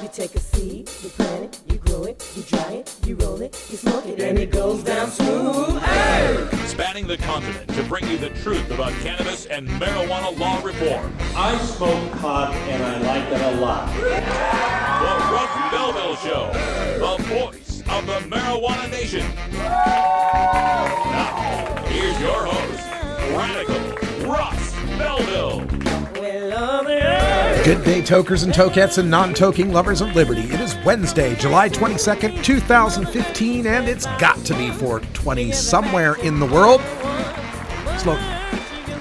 You take a seed, you plant it, you grow it, you dry it, you roll it, you smoke it, and it goes down smooth. Hey! Spanning the continent to bring you the truth about cannabis and marijuana law reform. I smoke pot and I like it a lot. The Russ Belville Show, the voice of the marijuana nation. Now, here's your host, Radical Russ Belville. Good day, tokers and tokettes and non-toking lovers of liberty. It is Wednesday, July 22nd, 2015, and it's got to be 420 somewhere in the world.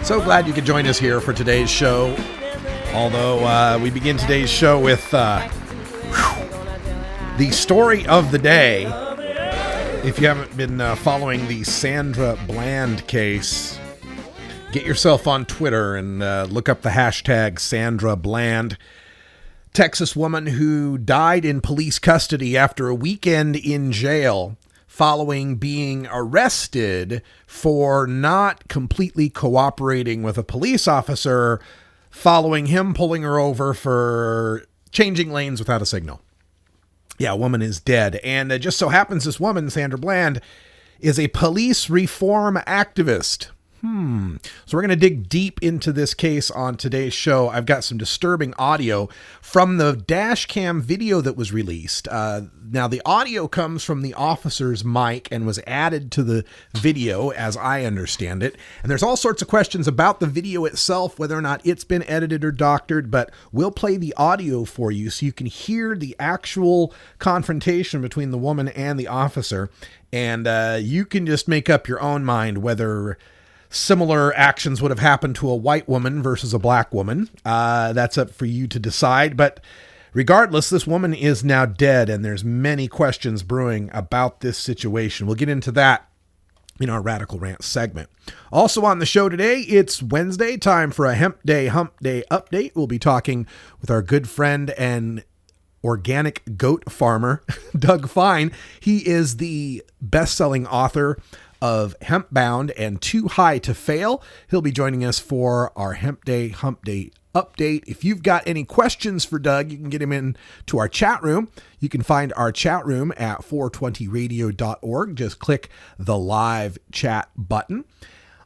So glad you could join us here for today's show. Although we begin today's show with the story of the day. If you haven't been following the Sandra Bland case, get yourself on Twitter and look up the hashtag Sandra Bland. Texas woman who died in police custody after a weekend in jail following being arrested for not completely cooperating with a police officer following him pulling her over for changing lanes without a signal. Yeah, a woman is dead. And it just so happens this woman, Sandra Bland, is a police reform activist. So we're going to dig deep into this case on today's show. I've got some disturbing audio from the dash cam video that was released. Now, the audio comes from the officer's mic and was added to the video, as I understand it. And there's all sorts of questions about the video itself, whether or not it's been edited or doctored, but we'll play the audio for you so you can hear the actual confrontation between the woman and the officer. And you can just make up your own mind whether similar actions would have happened to a white woman versus a black woman. That's up for you to decide. But regardless, this woman is now dead, and there's many questions brewing about this situation. We'll get into that in our Radical Rant segment. Also on the show today, it's Wednesday, time for a Hump Day update. We'll be talking with our good friend and organic goat farmer, Doug Fine. He is the best-selling author of Hempbound and Too High to Fail. He'll be joining us for our Hump Day update. If you've got any questions for Doug, you can get him in to our chat room. You can find our chat room at 420radio.org. Just click the live chat button.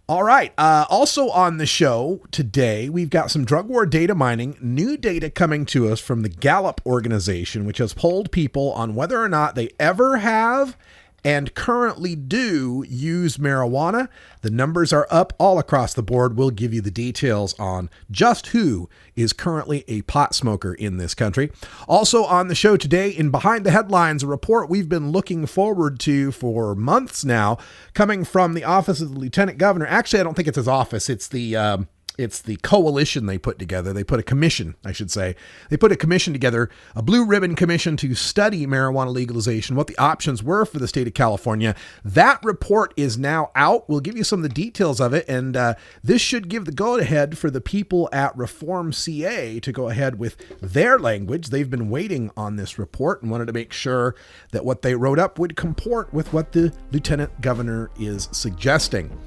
All right. Also on the show today, we've got some drug war data mining, new data coming to us from the Gallup organization, which has polled people on whether or not they ever have and currently do use marijuana. The numbers are up all across the board. We'll give you the details on just who is currently a pot smoker in this country. Also on the show today, in Behind the Headlines, a report we've been looking forward to for months now, coming from the office of the Lieutenant Governor. Actually, I don't think it's his office. It's the coalition they put together. They put a commission, I should say. They put a commission together, a blue ribbon commission to study marijuana legalization, what the options were for the state of California. That report is now out. We'll give you some of the details of it, and this should give the go-ahead for the people at Reform CA to go ahead with their language. They've been waiting on this report and wanted to make sure that what they wrote up would comport with what the Lieutenant Governor is suggesting.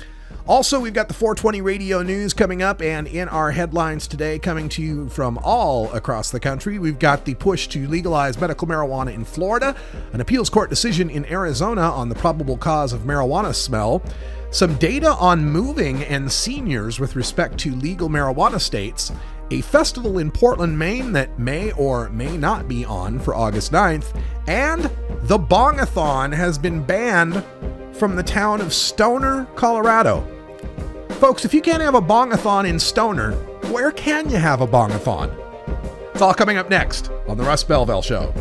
Also, we've got the 420 radio news coming up, and in our headlines today, coming to you from all across the country, we've got the push to legalize medical marijuana in Florida, an appeals court decision in Arizona on the probable cause of marijuana smell, some data on moving and seniors with respect to legal marijuana states, a festival in Portland, Maine that may or may not be on for August 9th, and the Bongathon has been banned from the town of Stoner, Colorado. Folks, if you can't have a bongathon in Stoner, where can you have a bongathon? It's all coming up next on the Russ Belville Show.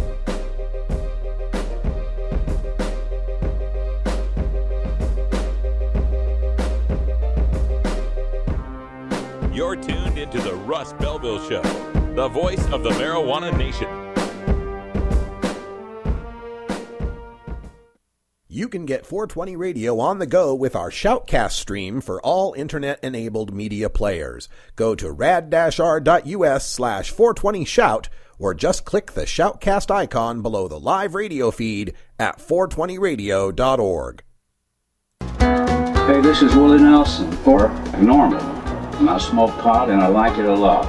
You're tuned into the Russ Belville Show, the voice of the marijuana nation. You can get 420 Radio on the go with our Shoutcast stream for all internet-enabled media players. Go to rad-r.us/420shout or just click the Shoutcast icon below the live radio feed at 420radio.org. Hey, this is Willie Nelson for Norman. And I smoke pot and I like it a lot.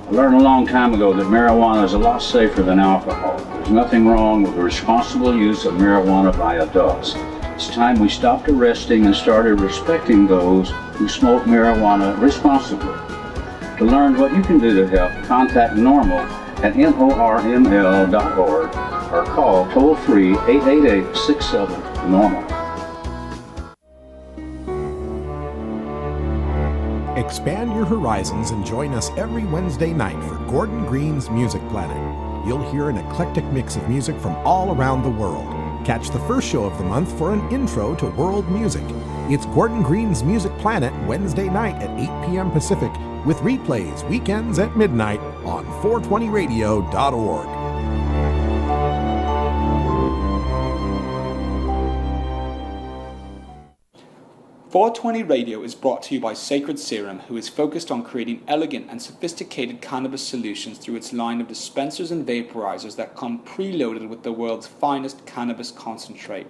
I learned a long time ago that marijuana is a lot safer than alcohol. There's nothing wrong with the responsible use of marijuana by adults. It's time we stopped arresting and started respecting those who smoke marijuana responsibly. To learn what you can do to help, contact NORML at NORML.org or call toll-free 888-67-NORMAL. Expand your horizons and join us every Wednesday night for Gordon Green's Music Planet. You'll hear an eclectic mix of music from all around the world. Catch the first show of the month for an intro to world music. It's Gordon Green's Music Planet Wednesday night at 8 p.m. Pacific with replays weekends at midnight on 420radio.org. .420 Radio is brought to you by Sacred Serum, who is focused on creating elegant and sophisticated cannabis solutions through its line of dispensers and vaporizers that come preloaded with the world's finest cannabis concentrate.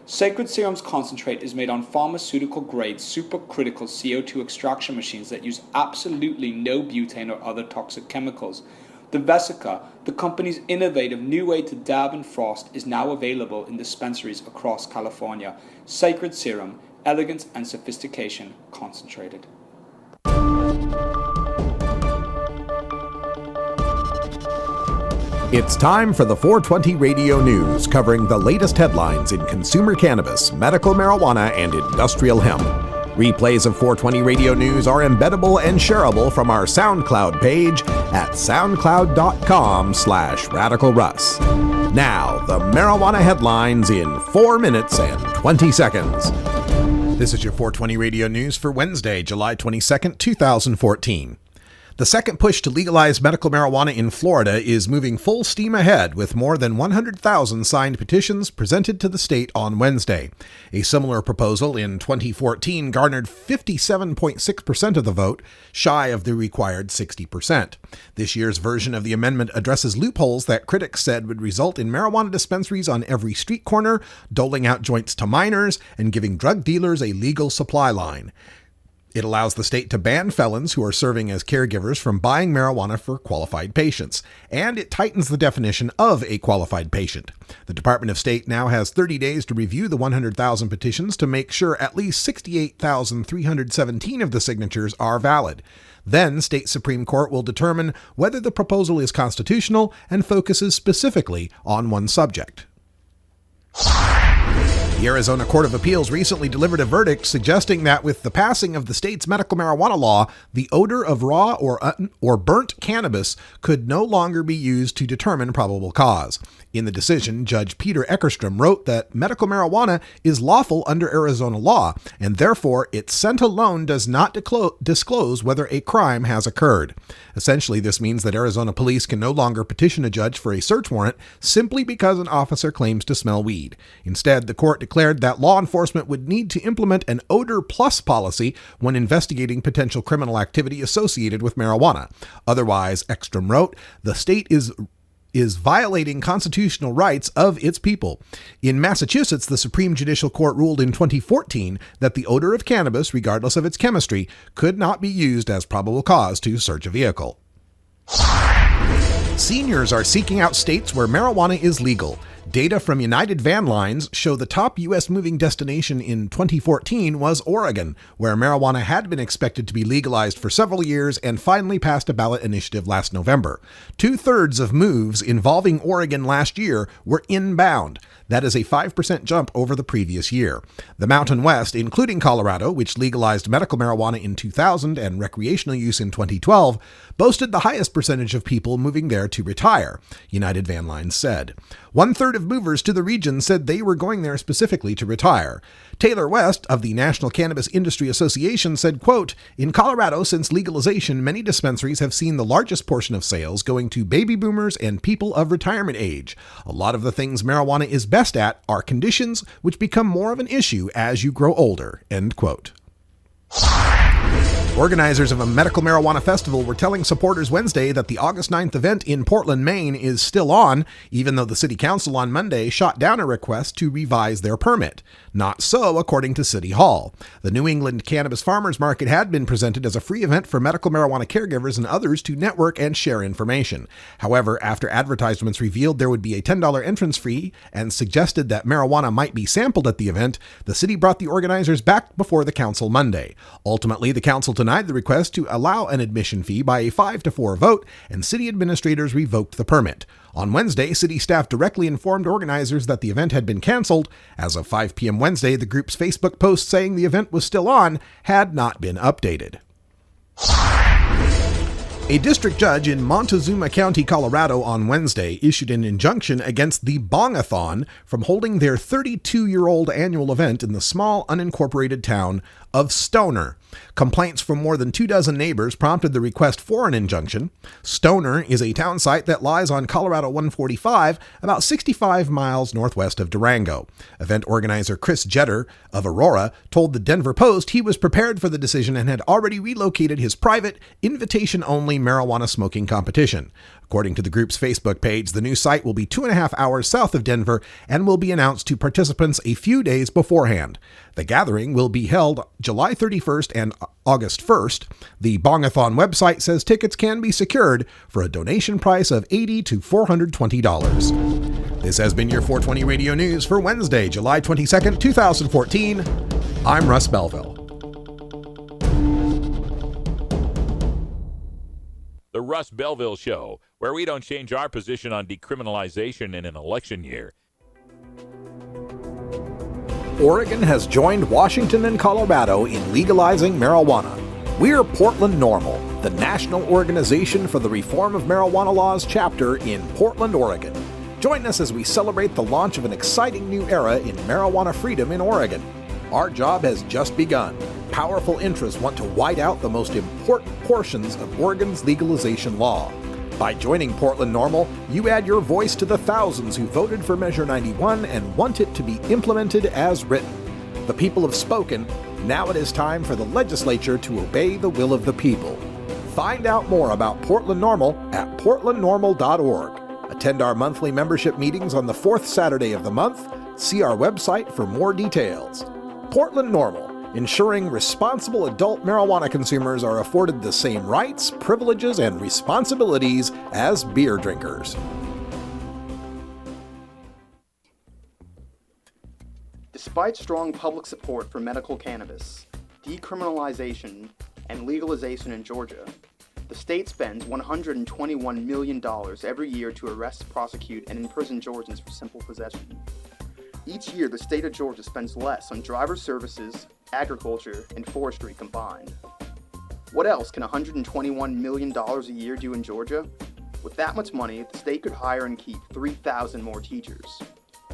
Sacred Serum's concentrate is made on pharmaceutical-grade supercritical CO2 extraction machines that use absolutely no butane or other toxic chemicals. The Vesica, the company's innovative new way to dab and frost, is now available in dispensaries across California. Sacred Serum, elegance and sophistication concentrated. It's time for the 420 Radio News, covering the latest headlines in consumer cannabis, medical marijuana, and industrial hemp. Replays of 420 Radio News are embeddable and shareable from our SoundCloud page at soundcloud.com/RadicalRuss. Now, the marijuana headlines in 4 minutes and 20 seconds. This is your 420 Radio News for Wednesday, July 22nd, 2014. The second push to legalize medical marijuana in Florida is moving full steam ahead, with more than 100,000 signed petitions presented to the state on Wednesday. A similar proposal in 2014 garnered 57.6% of the vote, shy of the required 60%. This year's version of the amendment addresses loopholes that critics said would result in marijuana dispensaries on every street corner, doling out joints to minors, and giving drug dealers a legal supply line. It allows the state to ban felons who are serving as caregivers from buying marijuana for qualified patients, and it tightens the definition of a qualified patient. The Department of State now has 30 days to review the 100,000 petitions to make sure at least 68,317 of the signatures are valid. Then, state Supreme Court will determine whether the proposal is constitutional and focuses specifically on one subject. The Arizona Court of Appeals recently delivered a verdict suggesting that with the passing of the state's medical marijuana law, the odor of raw or burnt cannabis could no longer be used to determine probable cause. In the decision, Judge Peter Eckerstrom wrote that medical marijuana is lawful under Arizona law, and therefore its scent alone does not disclose whether a crime has occurred. Essentially, this means that Arizona police can no longer petition a judge for a search warrant simply because an officer claims to smell weed. Instead, the court declared that law enforcement would need to implement an odor plus policy when investigating potential criminal activity associated with marijuana. Otherwise, Ekstrom wrote, the state is violating constitutional rights of its people. In Massachusetts, the Supreme Judicial Court ruled in 2014 that the odor of cannabis, regardless of its chemistry, could not be used as probable cause to search a vehicle. Seniors are seeking out states where marijuana is legal. Data from United Van Lines show the top U.S. moving destination in 2014 was Oregon, where marijuana had been expected to be legalized for several years and finally passed a ballot initiative last November. 2/3 of moves involving Oregon last year were inbound. That is a 5% jump over the previous year. The Mountain West, including Colorado, which legalized medical marijuana in 2000 and recreational use in 2012, boasted the highest percentage of people moving there to retire, United Van Lines said. 1/3 of movers to the region said they were going there specifically to retire. Taylor West of the National Cannabis Industry Association said, quote, in Colorado, since legalization, many dispensaries have seen the largest portion of sales going to baby boomers and people of retirement age. A lot of the things marijuana is best at are conditions which become more of an issue as you grow older, end quote. Organizers of a medical marijuana festival were telling supporters Wednesday that the August 9th event in Portland, Maine is still on, even though the city council on Monday shot down a request to revise their permit. Not so, according to City Hall. The New England Cannabis Farmers Market had been presented as a free event for medical marijuana caregivers and others to network and share information. However, after advertisements revealed there would be a $10 entrance fee and suggested that marijuana might be sampled at the event, the city brought the organizers back before the council Monday. Ultimately, the council denied the request to allow an admission fee by a 5-4 vote, and city administrators revoked the permit. On Wednesday, city staff directly informed organizers that the event had been canceled. As of 5 p.m. Wednesday, the group's Facebook post saying the event was still on had not been updated. A district judge in Montezuma County, Colorado on Wednesday issued an injunction against the Bongathon from holding their 32-year-old annual event in the small unincorporated town of Stoner. Complaints from more than 24 neighbors prompted the request for an injunction. Stoner is a town site that lies on Colorado 145, about 65 miles northwest of Durango. Event organizer Chris Jetter of Aurora told the Denver Post he was prepared for the decision and had already relocated his private, invitation-only marijuana smoking competition. According to the group's Facebook page, the new site will be 2.5 hours south of Denver and will be announced to participants a few days beforehand. The gathering will be held July 31st and August 1st. The Bongathon website says tickets can be secured for a donation price of $80 to $420. This has been your 420 Radio News for Wednesday, July 22nd, 2014. I'm Russ Belville. The Russ Belville Show, where we don't change our position on decriminalization in an election year. Oregon has joined Washington and Colorado in legalizing marijuana. We're Portland NORML, the National Organization for the Reform of Marijuana Laws chapter in Portland, Oregon. Join us as we celebrate the launch of an exciting new era in marijuana freedom in Oregon. Our job has just begun. Powerful interests want to white out the most important portions of Oregon's legalization law. By joining Portland NORML, you add your voice to the thousands who voted for Measure 91 and want it to be implemented as written. The people have spoken. Now it is time for the legislature to obey the will of the people. Find out more about Portland NORML at portlandnormal.org. Attend our monthly membership meetings on the fourth Saturday of the month. See our website for more details. Portland NORML, ensuring responsible adult marijuana consumers are afforded the same rights, privileges, and responsibilities as beer drinkers. Despite strong public support for medical cannabis, decriminalization, and legalization in Georgia, the state spends $121 million every year to arrest, prosecute, and imprison Georgians for simple possession. Each year, the state of Georgia spends less on driver services, agriculture, and forestry combined. What else can $121 million a year do in Georgia? With that much money, the state could hire and keep 3,000 more teachers,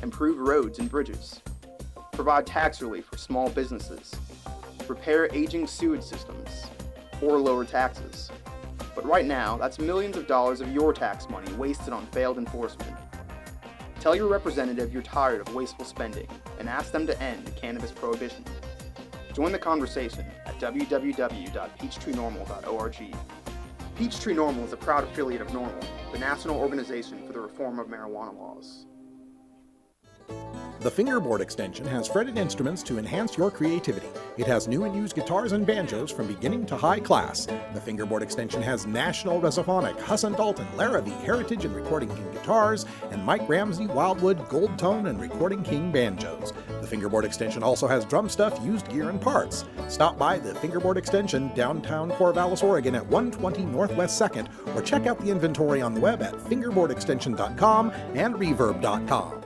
improve roads and bridges, provide tax relief for small businesses, repair aging sewage systems, or lower taxes. But right now, that's millions of dollars of your tax money wasted on failed enforcement. Tell your representative you're tired of wasteful spending and ask them to end cannabis prohibition. Join the conversation at www.peachtreenormal.org. Peachtree NORML is a proud affiliate of NORML, the National Organization for the Reform of Marijuana Laws. The Fingerboard extension has fretted instruments to enhance your creativity. It has new and used guitars and banjos from beginning to high class. The Fingerboard extension has National Resophonic, Husson Dalton, Larrabee, Heritage and Recording King guitars, and Mike Ramsey, Wildwood, Gold Tone, and Recording King banjos. The Fingerboard extension also has drum stuff, used gear, and parts. Stop by the Fingerboard extension, downtown Corvallis, Oregon at 120 Northwest 2nd, or check out the inventory on the web at fingerboardextension.com and reverb.com.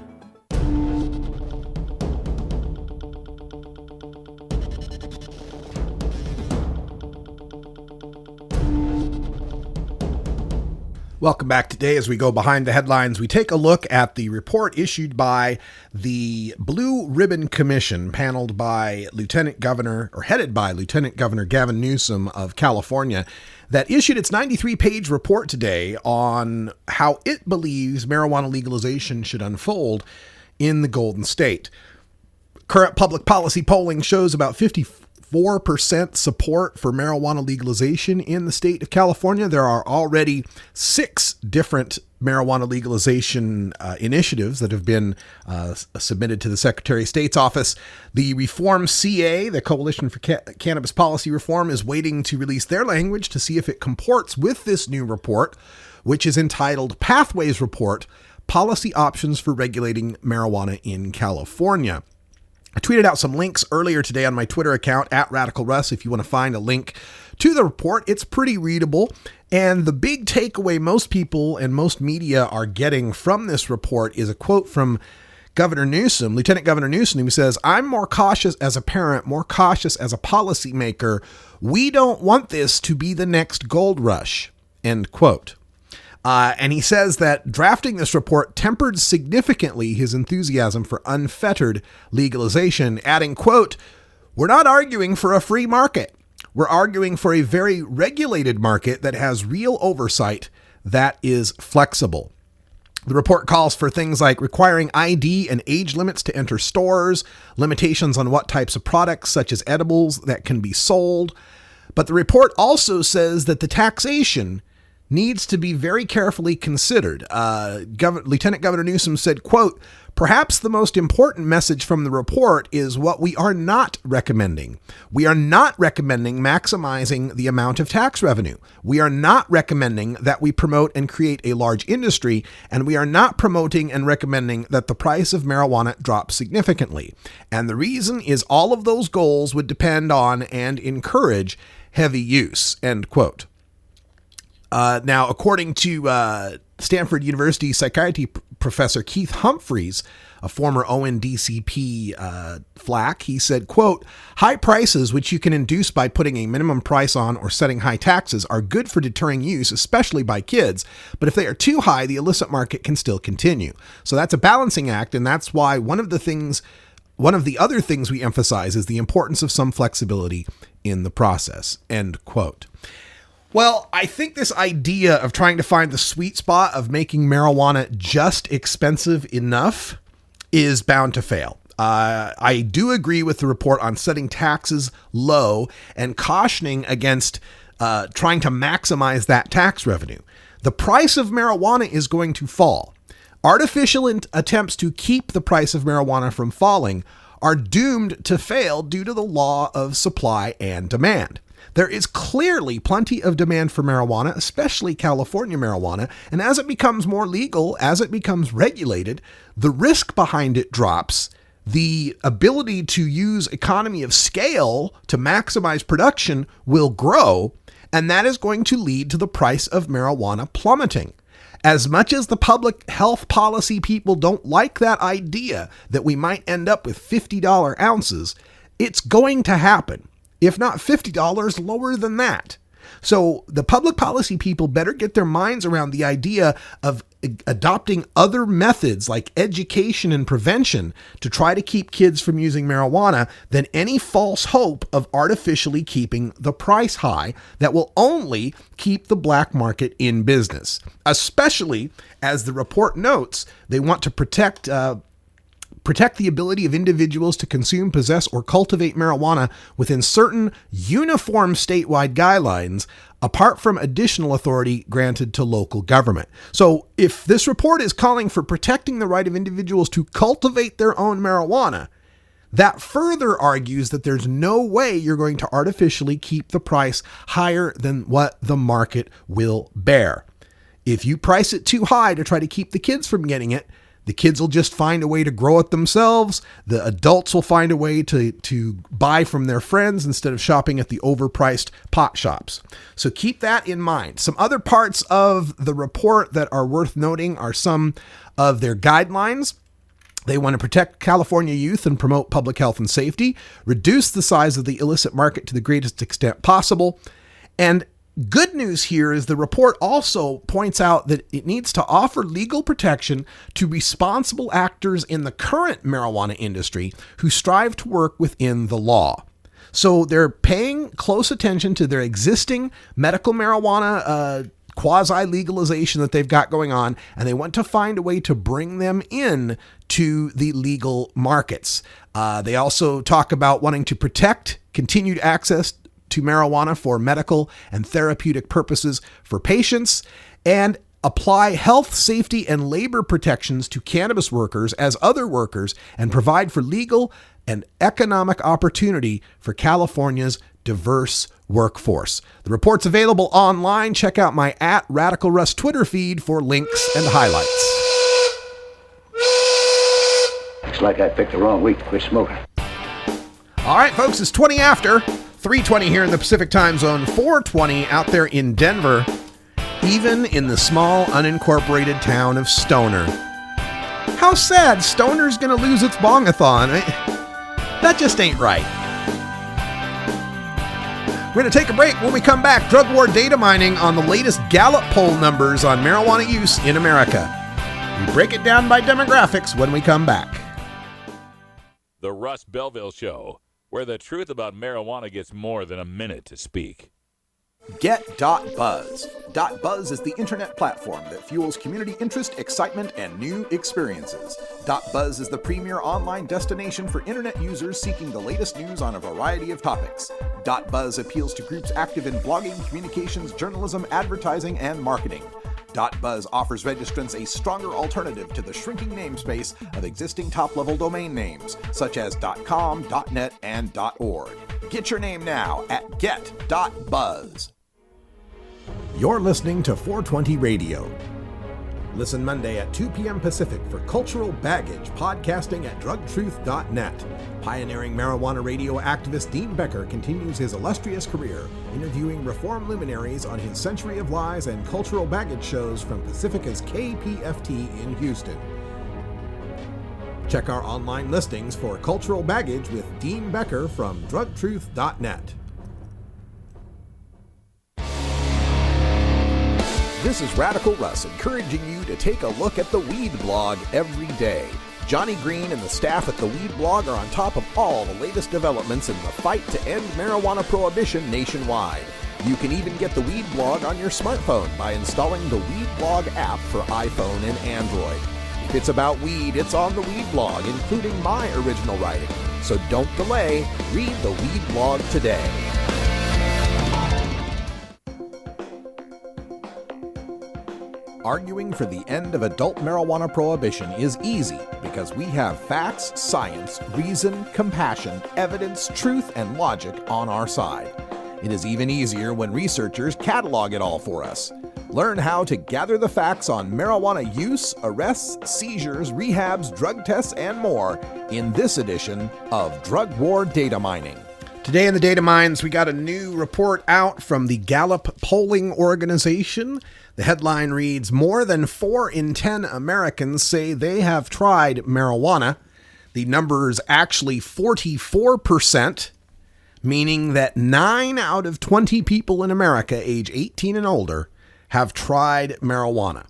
Welcome back. Today, as we go behind the headlines, we take a look at the report issued by the Blue Ribbon Commission, headed by Lieutenant Governor Gavin Newsom of California, that issued its 93-page report today on how it believes marijuana legalization should unfold in the Golden State. Current public policy polling shows about 54% 4% support for marijuana legalization in the state of California. There are already 6 different marijuana legalization initiatives that have been submitted to the Secretary of State's office. The Reform CA, the Coalition for Cannabis Policy Reform, is waiting to release their language to see if it comports with this new report, which is entitled Pathways Report, Policy Options for Regulating Marijuana in California. I tweeted out some links earlier today on my Twitter account @RadicalRuss. If you want to find a link to the report, it's pretty readable. And the big takeaway most people and most media are getting from this report is a quote from Governor Newsom, Lieutenant Governor Newsom, who says, "I'm more cautious as a parent, more cautious as a policymaker. We don't want this to be the next gold rush," end quote. And he says that drafting this report tempered significantly his enthusiasm for unfettered legalization, adding, quote, "We're not arguing for a free market. We're arguing for a very regulated market that has real oversight that is flexible." The report calls for things like requiring ID and age limits to enter stores, limitations on what types of products, such as edibles, that can be sold. But the report also says that the taxation needs to be very carefully considered. Lieutenant Governor Newsom said, quote, "Perhaps the most important message from the report is what we are not recommending. We are not recommending maximizing the amount of tax revenue. We are not recommending that we promote and create a large industry, and we are not promoting and recommending that the price of marijuana drop significantly. And the reason is all of those goals would depend on and encourage heavy use," end quote. Now, according to Stanford University psychiatry professor Keith Humphreys, a former ONDCP flack, he said, quote, "High prices, which you can induce by putting a minimum price on or setting high taxes, are good for deterring use, especially by kids. But if they are too high, the illicit market can still continue. So that's a balancing act, and that's why one of the other things we emphasize is the importance of some flexibility in the process," end quote. Well, I think this idea of trying to find the sweet spot of making marijuana just expensive enough is bound to fail. I do agree with the report on setting taxes low and cautioning against trying to maximize that tax revenue. The price of marijuana is going to fall. Artificial attempts to keep the price of marijuana from falling are doomed to fail due to the law of supply and demand. There is clearly plenty of demand for marijuana, especially California marijuana, and as it becomes more legal, as it becomes regulated, the risk behind it drops. The ability to use economy of scale to maximize production will grow, and that is going to lead to the price of marijuana plummeting. As much as the public health policy people don't like that idea that we might end up with $50 ounces, it's going to happen. If not $50, lower than that. So the public policy people better get their minds around the idea of adopting other methods like education and prevention to try to keep kids from using marijuana than any false hope of artificially keeping the price high that will only keep the black market in business. Especially, as the report notes, they want to protect the ability of individuals to consume, possess, or cultivate marijuana within certain uniform statewide guidelines, apart from additional authority granted to local government. So if this report is calling for protecting the right of individuals to cultivate their own marijuana, that further argues that there's no way you're going to artificially keep the price higher than what the market will bear. If you price it too high to try to keep the kids from getting it, the kids will just find a way to grow it themselves. The adults will find a way to buy from their friends instead of shopping at the overpriced pot shops. So keep that in mind. Some other parts of the report that are worth noting are some of their guidelines. They want to protect California youth and promote public health and safety, reduce the size of the illicit market to the greatest extent possible, and good news here is the report also points out that it needs to offer legal protection to responsible actors in the current marijuana industry who strive to work within the law. So they're paying close attention to their existing medical marijuana quasi-legalization that they've got going on, and they want to find a way to bring them in to the legal markets. They also talk about wanting to protect continued access to marijuana for medical and therapeutic purposes for patients, and apply health, safety, and labor protections to cannabis workers as other workers, and provide for legal and economic opportunity for California's diverse workforce. The report's available online. Check out my @RadicalRuss Twitter feed for links and highlights. Looks like I picked the wrong week to quit smoking. All right, folks, it's 20 after. 3:20 here in the Pacific time zone, 4:20 out there in Denver, even in the small unincorporated town of Stoner. How sad Stoner's going to lose its bong-a-thon. That just ain't right. We're going to take a break. When we come back, drug war data mining on the latest Gallup poll numbers on marijuana use in America. We break it down by demographics when we come back. The Russ Belville Show, where the truth about marijuana gets more than a minute to speak. Get.Buzz. .Buzz is the internet platform that fuels community interest, excitement, and new experiences. .Buzz is the premier online destination for internet users seeking the latest news on a variety of topics. .Buzz appeals to groups active in blogging, communications, journalism, advertising, and marketing. .Buzz offers registrants a stronger alternative to the shrinking namespace of existing top-level domain names, such as .com, .net, and .org. Get your name now at get.buzz. You're listening to 420 Radio. Listen Monday at 2 p.m. Pacific for Cultural Baggage, podcasting at drugtruth.net. Pioneering marijuana radio activist Dean Becker continues his illustrious career, interviewing reform luminaries on his Century of Lies and Cultural Baggage shows from Pacifica's KPFT in Houston. Check our online listings for Cultural Baggage with Dean Becker from drugtruth.net. This is Radical Russ encouraging you to take a look at the Weed Blog every day. Johnny Green and the staff at the Weed Blog are on top of all the latest developments in the fight to end marijuana prohibition nationwide. You can even get the Weed Blog on your smartphone by installing the Weed Blog app for iPhone and Android. If it's about weed, it's on the Weed Blog, including my original writing. So don't delay, read the Weed Blog today. Arguing for the end of adult marijuana prohibition is easy because we have facts, science, reason, compassion, evidence, truth, and logic on our side. It is even easier when researchers catalog it all for us. Learn how to gather the facts on marijuana use, arrests, seizures, rehabs, drug tests, and more in this edition of Drug War Data Mining. Today in the Data Mines, we got a new report out from the Gallup polling organization. The headline reads, more than 4 in 10 Americans say they have tried marijuana. The number is actually 44%, meaning that 9 out of 20 people in America age 18 and older have tried marijuana.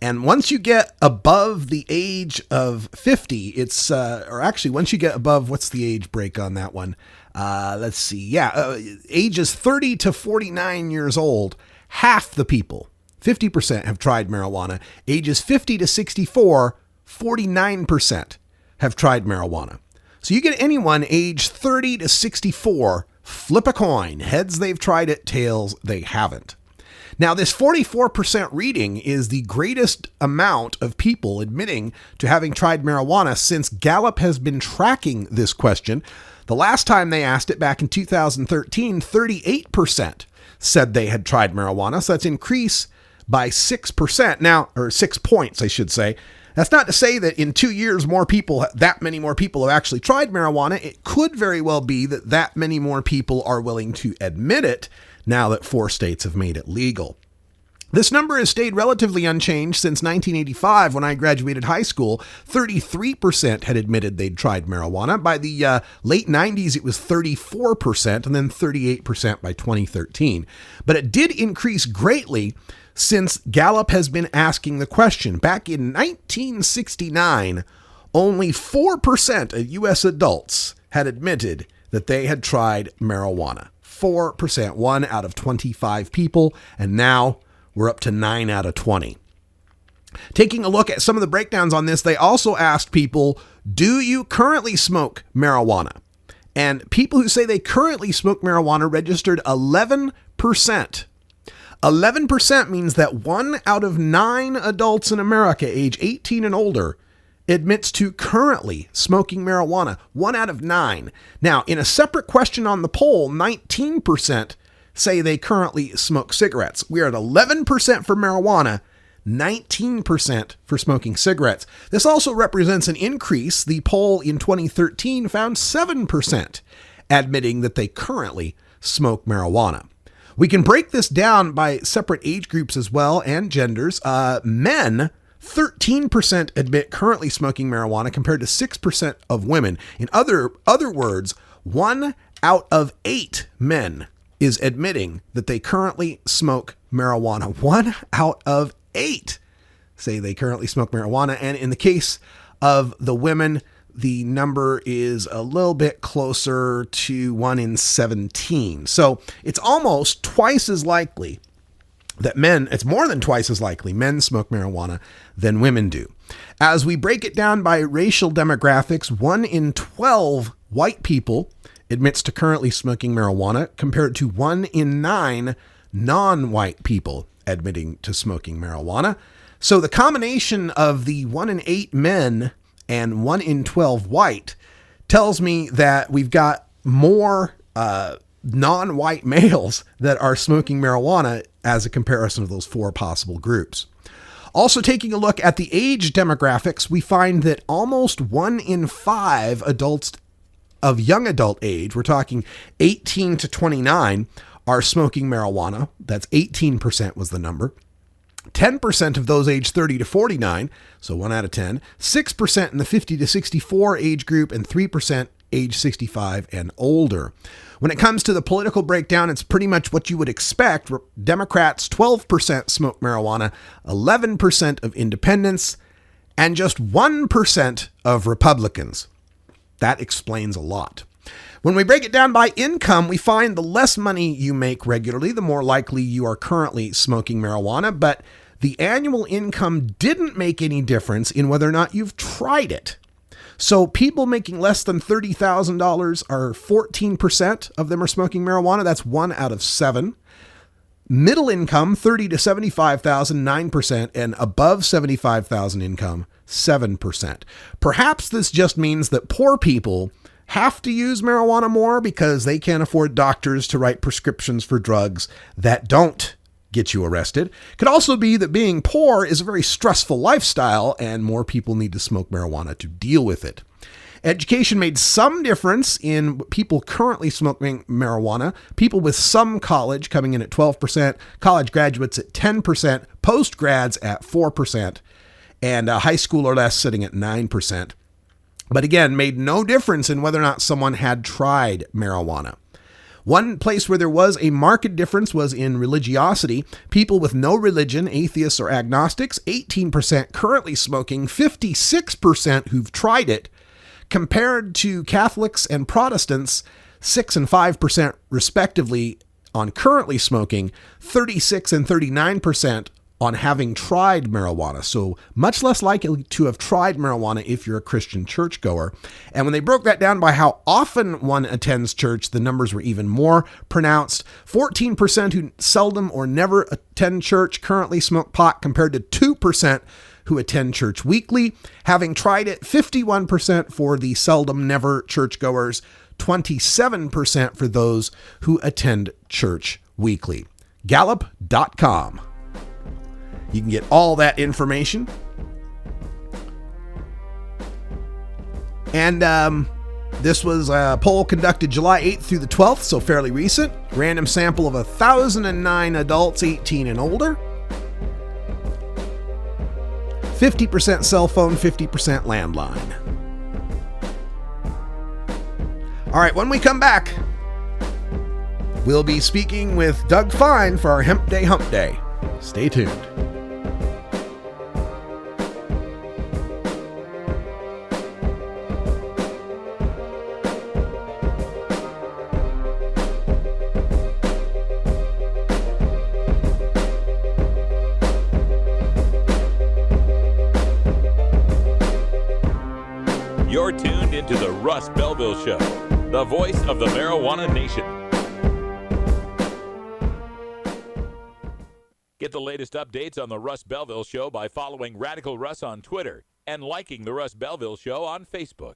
And once you get above the age of 50, it's, or actually once you get above, what's the age break on that one? Let's see. Yeah, ages 30 to 49 years old, half the people, 50% have tried marijuana. Ages 50 to 64, 49% have tried marijuana. So you get anyone age 30 to 64, flip a coin. Heads, they've tried it. Tails, they haven't. Now, this 44% reading is the greatest amount of people admitting to having tried marijuana since Gallup has been tracking this question. The last time they asked it back in 2013, 38% said they had tried marijuana. So that's increased by 6% now, or 6 points, I should say. That's not to say that in 2 years, that many more people have actually tried marijuana. It could very well be that many more people are willing to admit it now that 4 states have made it legal. This number has stayed relatively unchanged since 1985 when I graduated high school. 33% had admitted they'd tried marijuana. By the late 90s, it was 34% and then 38% by 2013. But it did increase greatly since Gallup has been asking the question. Back in 1969, only 4% of U.S. adults had admitted that they had tried marijuana. 4%, 1 out of 25 people, and now we're up to 9 out of 20. Taking a look at some of the breakdowns on this, they also asked people, do you currently smoke marijuana? And people who say they currently smoke marijuana registered 11%. 11% means that 1 out of 9 adults in America age 18 and older admits to currently smoking marijuana. 1 out of 9. Now, in a separate question on the poll, 19% say they currently smoke cigarettes. We are at 11% for marijuana, 19% for smoking cigarettes. This also represents an increase. The poll in 2013 found 7% admitting that they currently smoke marijuana. We can break this down by separate age groups as well and genders. Men, 13% admit currently smoking marijuana compared to 6% of women. In other words, 1 out of 8 men is admitting that they currently smoke marijuana. 1 out of 8 say they currently smoke marijuana. And in the case of the women, the number is a little bit closer to 1 in 17. So it's almost twice as likely that it's more than twice as likely men smoke marijuana than women do. As we break it down by racial demographics, 1 in 12 white people admits to currently smoking marijuana compared to 1 in 9 non-white people admitting to smoking marijuana. So the combination of the 1 in 8 men and 1 in 12 white tells me that we've got more non-white males that are smoking marijuana as a comparison of those 4 possible groups. Also, taking a look at the age demographics, we find that almost 1 in 5 adults of young adult age, we're talking 18 to 29, are smoking marijuana. That's 18% was the number. 10% of those age 30 to 49, so 1 out of 10, 6% in the 50 to 64 age group, and 3% age 65 and older. When it comes to the political breakdown, it's pretty much what you would expect. Democrats, 12% smoke marijuana, 11% of independents, and just 1% of Republicans. That explains a lot. When we break it down by income, we find the less money you make regularly, the more likely you are currently smoking marijuana, but the annual income didn't make any difference in whether or not you've tried it. So people making less than $30,000 are 14% of them are smoking marijuana. That's 1 out of 7. Middle income, 30 to 75,000, 9%, and above 75,000 income, 7%. Perhaps this just means that poor people have to use marijuana more because they can't afford doctors to write prescriptions for drugs that don't get you arrested. Could also be that being poor is a very stressful lifestyle and more people need to smoke marijuana to deal with it. Education made some difference in people currently smoking marijuana. People with some college coming in at 12%, college graduates at 10%, post-grads at 4%, and high school or less sitting at 9%. But again, made no difference in whether or not someone had tried marijuana. One place where there was a marked difference was in religiosity. People with no religion, atheists or agnostics, 18% currently smoking, 56% who've tried it, compared to Catholics and Protestants, 6 and 5% respectively on currently smoking, 36 and 39% on having tried marijuana. So much less likely to have tried marijuana if you're a Christian churchgoer. And when they broke that down by how often one attends church, the numbers were even more pronounced. 14% who seldom or never attend church currently smoke pot compared to 2% who attend church weekly. Having tried it, 51% for the seldom never churchgoers, 27% for those who attend church weekly. Gallup.com. You can get all that information. And this was a poll conducted July 8th through the 12th, so fairly recent. Random sample of 1,009 adults 18 and older. 50% cell phone, 50% landline. All right, when we come back, we'll be speaking with Doug Fine for our Hemp Day Hump Day. Stay tuned. You're tuned into the Russ Belville Show. the voice of the marijuana nation. Get the latest updates on the Russ Belville Show by following Radical Russ on Twitter and liking the Russ Belville Show on Facebook.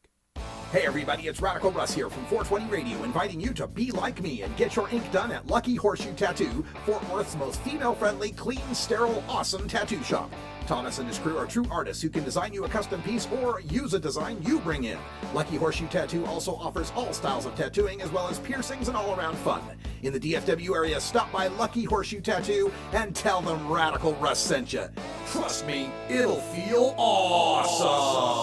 Hey everybody, it's Radical Russ here from 420 Radio, inviting you to be like me and get your ink done at Lucky Horseshoe Tattoo, Fort Worth's most female-friendly, clean, sterile, awesome tattoo shop. Thomas and his crew are true artists who can design you a custom piece or use a design you bring in. Lucky Horseshoe Tattoo also offers all styles of tattooing as well as piercings and all-around fun. In the DFW area, stop by Lucky Horseshoe Tattoo and tell them Radical Russ sent you. Trust me, it'll feel awesome.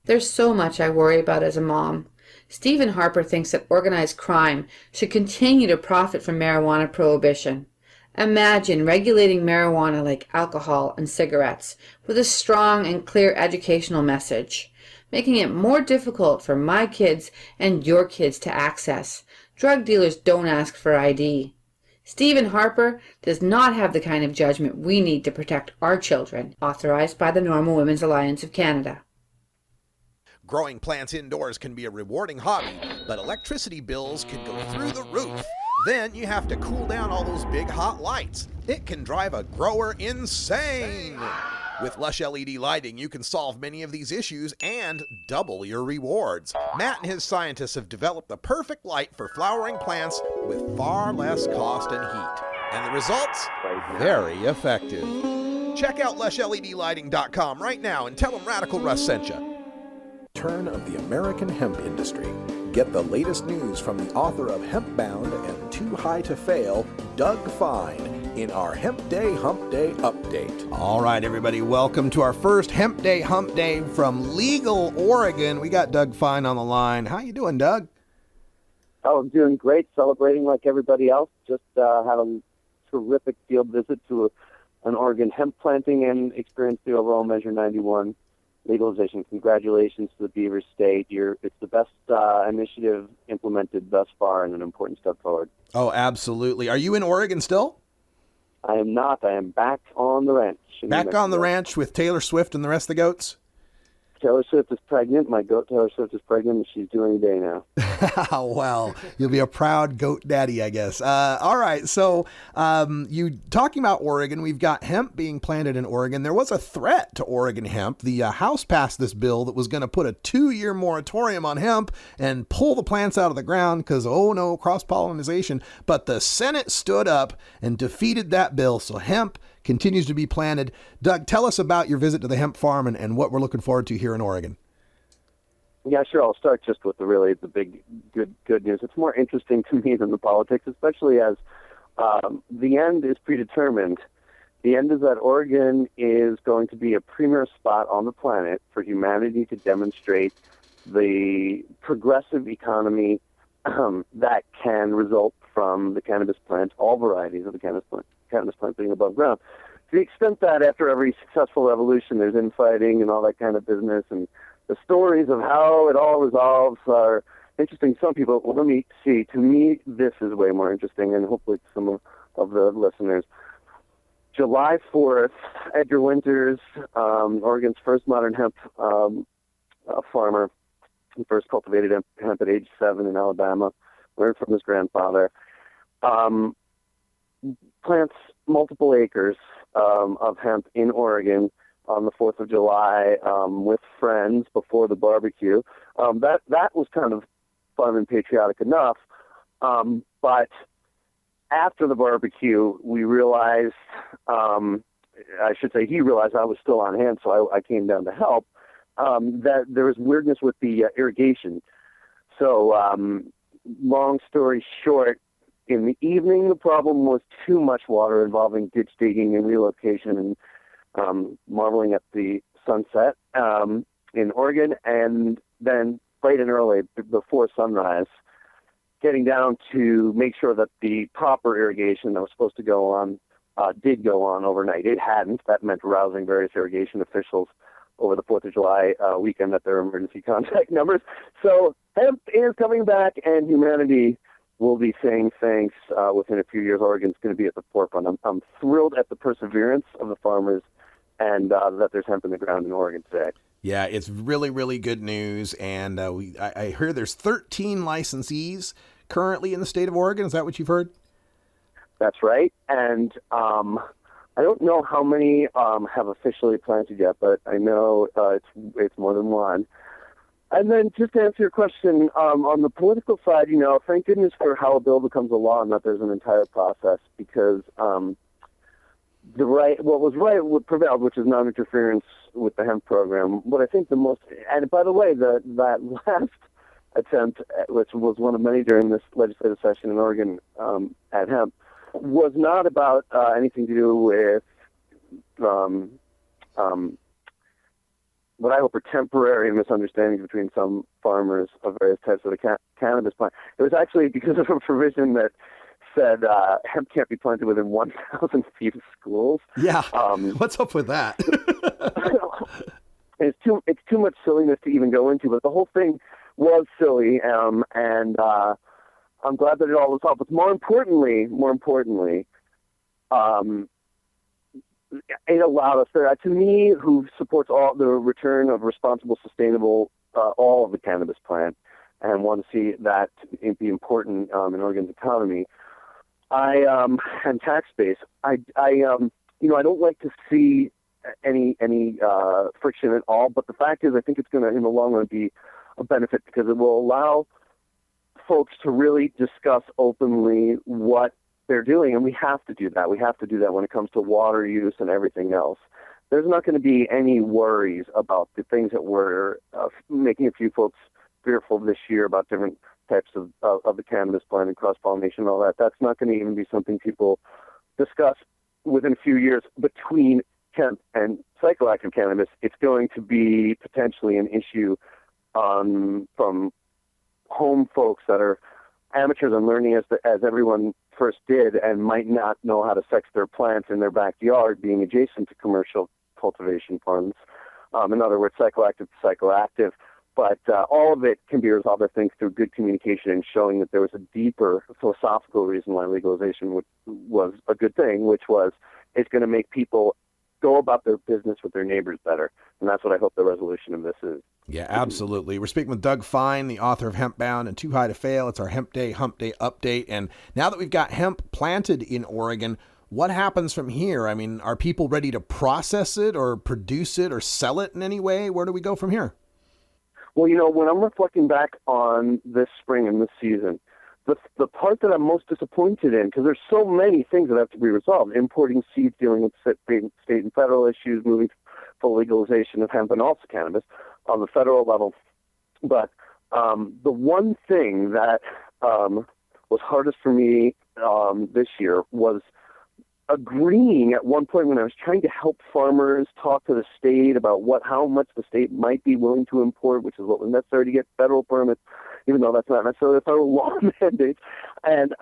There's so much I worry about as a mom. Stephen Harper thinks that organized crime should continue to profit from marijuana prohibition. Imagine regulating marijuana like alcohol and cigarettes with a strong and clear educational message, making it more difficult for my kids and your kids to access. Drug dealers don't ask for ID. Stephen Harper does not have the kind of judgment we need to protect our children, authorized by the Normal Women's Alliance of Canada. Growing plants indoors can be a rewarding hobby, but electricity bills can go through the roof. Then you have to cool down all those big hot lights. It can drive a grower insane. With Lush LED lighting, you can solve many of these issues and double your rewards. Matt and his scientists have developed the perfect light for flowering plants with far less cost and heat. And the results? Very effective. Check out lushledlighting.com right now and tell them Radical Russ sent you. Turn of the American hemp industry. Get the latest news from the author of Hempbound and Too High to Fail, Doug Fine, in our Hemp Day Hump Day update. All right, everybody, welcome to our first Hemp Day Hump Day from Legal, Oregon. We got Doug Fine on the line. How you doing, Doug? Oh, I'm doing great, celebrating like everybody else. Just had a terrific field visit to an Oregon hemp planting and experienced the overall Measure 91 legalization. Congratulations to the Beaver State. It's the best initiative implemented thus far and an important step forward. Oh, absolutely. Are you in Oregon still? I am not. I am back on the ranch. Back on the ranch with Taylor Swift and the rest of the goats? Taylor Swift is pregnant. My goat Taylor Swift is pregnant, and she's doing a day now. Well, you'll be a proud goat daddy, I guess. All right, so you talking about Oregon, we've got hemp being planted in Oregon. There was a threat to Oregon hemp. The House passed this bill that was going to put a 2-year moratorium on hemp and pull the plants out of the ground because, oh no, cross-pollination. But the Senate stood up and defeated that bill, so hemp continues to be planted. Doug, tell us about your visit to the hemp farm and what we're looking forward to here in Oregon. Yeah, sure. I'll start just with the big good news. It's more interesting to me than the politics, especially as the end is predetermined. The end is that Oregon is going to be a premier spot on the planet for humanity to demonstrate the progressive economy that can result from the cannabis plant, all varieties of the cannabis plant being above ground. To the extent that after every successful revolution there's infighting and all that kind of business, and the stories of how it all resolves are interesting to some people. Well, let me see. To me, this is way more interesting, and hopefully to some of the listeners. July 4th, Edgar Winters, Oregon's first modern hemp farmer, he first cultivated hemp at age 7 in Alabama, learned from his grandfather, plants multiple acres of hemp in Oregon on the 4th of July with friends before the barbecue. That was kind of fun and patriotic enough, but after the barbecue, we realized, he realized I was still on hand, so I came down to help, that there was weirdness with the irrigation. So long story short, in the evening, the problem was too much water involving ditch digging and relocation and marveling at the sunset in Oregon, and then bright and early before sunrise, getting down to make sure that the proper irrigation that was supposed to go on did go on overnight. It hadn't. That meant rousing various irrigation officials over the 4th of July weekend at their emergency contact numbers. So hemp is coming back, and humanity will be saying thanks within a few years. Oregon's going to be at the forefront. I'm thrilled at the perseverance of the farmers and that there's hemp in the ground in Oregon today. Yeah, it's really, really good news. And I hear there's 13 licensees currently in the state of Oregon. Is that what you've heard? That's right. And I don't know how many have officially planted yet, but I know it's more than one. And then just to answer your question, on the political side, thank goodness for how a bill becomes a law and that there's an entire process, because what was right what prevailed, which is non-interference with the hemp program. What I think the most, and by the way, that last attempt, which was one of many during this legislative session in Oregon at hemp, was not about anything to do with what I hope are temporary misunderstandings between some farmers of various types of the cannabis plant. It was actually because of a provision that said hemp can't be planted within 1,000 feet of schools. Yeah. What's up with that? It's too much silliness to even go into, but the whole thing was silly, and I'm glad that it all was solved. But more importantly, it allowed us, to me, who supports all the return of responsible, sustainable, all of the cannabis plant, and want to see that be important in Oregon's economy, and tax base. I don't like to see any friction at all. But the fact is, I think it's going to, in the long run, be a benefit, because it will allow folks to really discuss openly what they're doing, and we have to do that. We have to do that when it comes to water use and everything else. There's not going to be any worries about the things that were making a few folks fearful this year about different types of the cannabis plant and cross-pollination and all that. That's not going to even be something people discuss within a few years between hemp and psychoactive cannabis. It's going to be potentially an issue from home folks that are amateurs and learning as everyone first did, and might not know how to sex their plants in their backyard, being adjacent to commercial cultivation farms. In other words, psychoactive to psychoactive. But all of it can be resolved, I think, through good communication and showing that there was a deeper philosophical reason why legalization was a good thing, which was it's going to make people go about their business with their neighbors better. And that's what I hope the resolution of this is. Yeah, absolutely. We're speaking with Doug Fine, the author of Hempbound and Too High to Fail. It's our Hemp Day, Hump Day update. And now that we've got hemp planted in Oregon, what happens from here? I mean, are people ready to process it or produce it or sell it in any way? Where do we go from here? Well, when I'm reflecting back on this spring and this season, the part that I'm most disappointed in, because there's so many things that have to be resolved, importing seeds, dealing with state and federal issues, moving for legalization of hemp and also cannabis on the federal level. But the one thing that was hardest for me this year was agreeing at one point when I was trying to help farmers talk to the state about how much the state might be willing to import, which is what was necessary to get federal permits, even though that's not necessarily a federal law mandate. And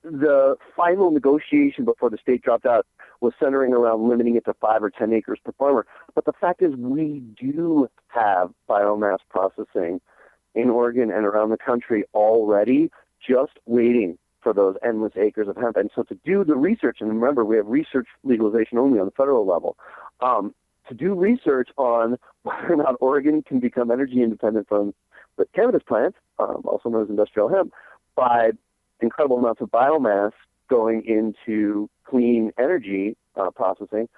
the final negotiation before the state dropped out was centering around limiting it to 5 or 10 acres per farmer. But the fact is, we do have biomass processing in Oregon and around the country already, just waiting for those endless acres of hemp. And so to do the research, and remember, we have research legalization only on the federal level, to do research on whether or not Oregon can become energy independent from the cannabis plant, also known as industrial hemp, by incredible amounts of biomass going into clean energy processing,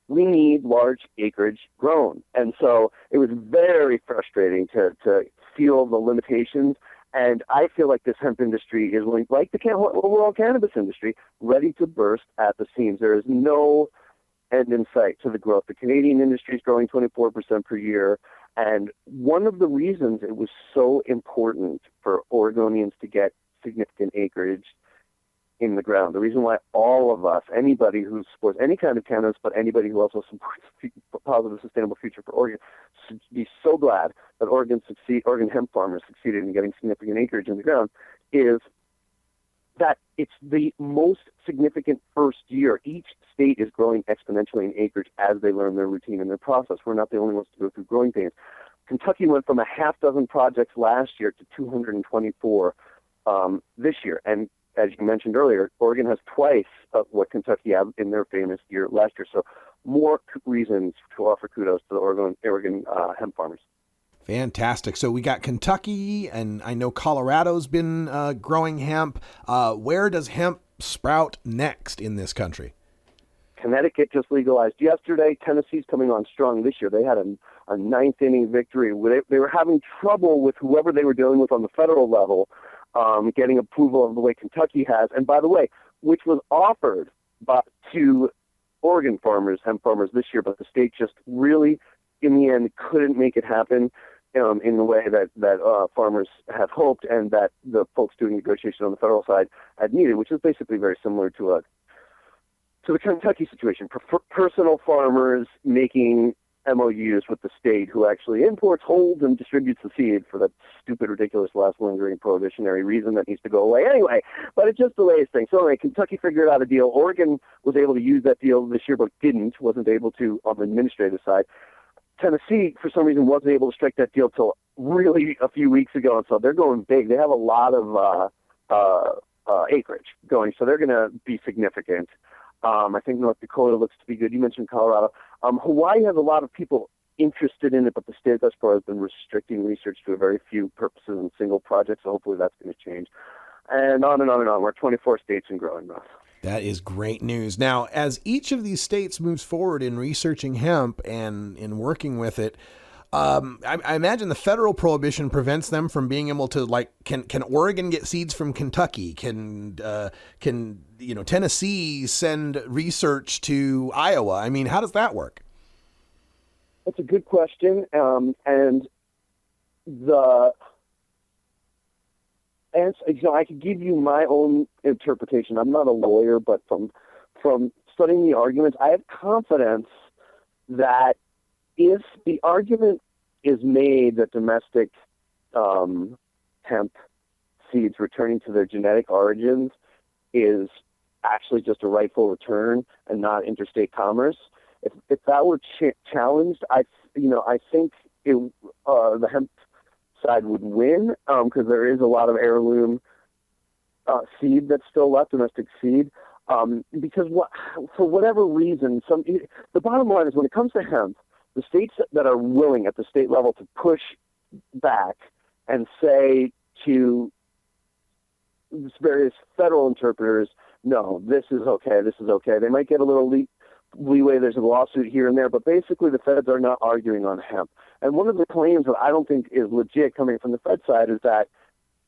we need large acreage grown. And so it was very frustrating to feel the limitations. And I feel like this hemp industry is, like the overall cannabis industry, ready to burst at the seams. There is no end in sight to the growth. The Canadian industry is growing 24% per year. And one of the reasons it was so important for Oregonians to get significant acreage in the ground, the reason why all of us, anybody who supports any kind of cannabis, but anybody who also supports a positive, sustainable future for Oregon, should be so glad that Oregon hemp farmers succeeded in getting significant acreage in the ground, is that it's the most significant first year. Each state is growing exponentially in acreage as they learn their routine and their process. We're not the only ones to go through growing pains. Kentucky went from a half dozen projects last year to 224 this year. And as you mentioned earlier, Oregon has twice what Kentucky had in their famous year last year. So more reasons to offer kudos to the Oregon hemp farmers. Fantastic. So we got Kentucky, and I know Colorado's been growing hemp. Where does hemp sprout next in this country? Connecticut just legalized yesterday. Tennessee's coming on strong this year. They had a ninth-inning victory. They were having trouble with whoever they were dealing with on the federal level, getting approval of the way Kentucky has. And by the way, which was offered to Oregon farmers, hemp farmers this year, but the state just really, in the end, couldn't make it happen in the way that farmers had hoped and that the folks doing negotiation on the federal side had needed, which is basically very similar to the Kentucky situation. Personal farmers making MOUs with the state who actually imports, holds, and distributes the seed for that stupid, ridiculous, last lingering prohibitionary reason that needs to go away anyway. But it just delays things. So anyway, Kentucky figured out a deal. Oregon was able to use that deal this year, but wasn't able to on the administrative side. Tennessee, for some reason, wasn't able to strike that deal till really a few weeks ago, and so they're going big. They have a lot of acreage going, so they're going to be significant. I think North Dakota looks to be good. You mentioned Colorado. Hawaii has a lot of people interested in it, but the state thus far has been restricting research to a very few purposes and single projects, so hopefully that's going to change. And on and on and on. We're 24 states and growing, Russ. That is great news. Now, as each of these states moves forward in researching hemp and in working with it, I imagine the federal prohibition prevents them from being able to, like, can Oregon get seeds from Kentucky? Can Tennessee send research to Iowa? I mean, how does that work? That's a good question. And the answer, I could give you my own interpretation. I'm not a lawyer, but from studying the arguments, I have confidence that if the argument is made that domestic hemp seeds returning to their genetic origins is actually just a rightful return and not interstate commerce, if that were challenged, I think the hemp side would win because there is a lot of heirloom seed that's still left, domestic seed. Because for whatever reason, the bottom line is when it comes to hemp, the states that are willing at the state level to push back and say to various federal interpreters, no, this is okay, this is okay. They might get a little leeway. There's a lawsuit here and there, but basically the feds are not arguing on hemp. And one of the claims that I don't think is legit coming from the Fed side is that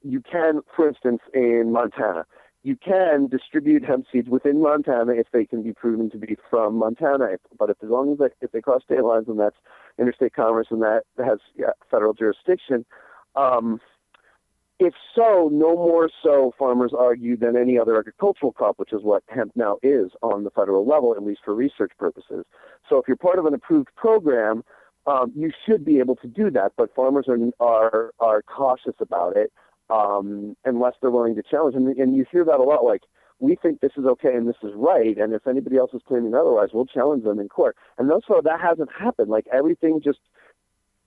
you can, for instance, in Montana, you can distribute hemp seeds within Montana if they can be proven to be from Montana. But as long as if they cross state lines and that's interstate commerce and that has federal jurisdiction, if so, no more so, farmers argue, than any other agricultural crop, which is what hemp now is on the federal level, at least for research purposes. So if you're part of an approved program, you should be able to do that, but farmers are cautious about it. Unless they're willing to challenge. And you hear that a lot, like, we think this is okay and this is right, and if anybody else is claiming otherwise, we'll challenge them in court. And thus far, that hasn't happened. Like, everything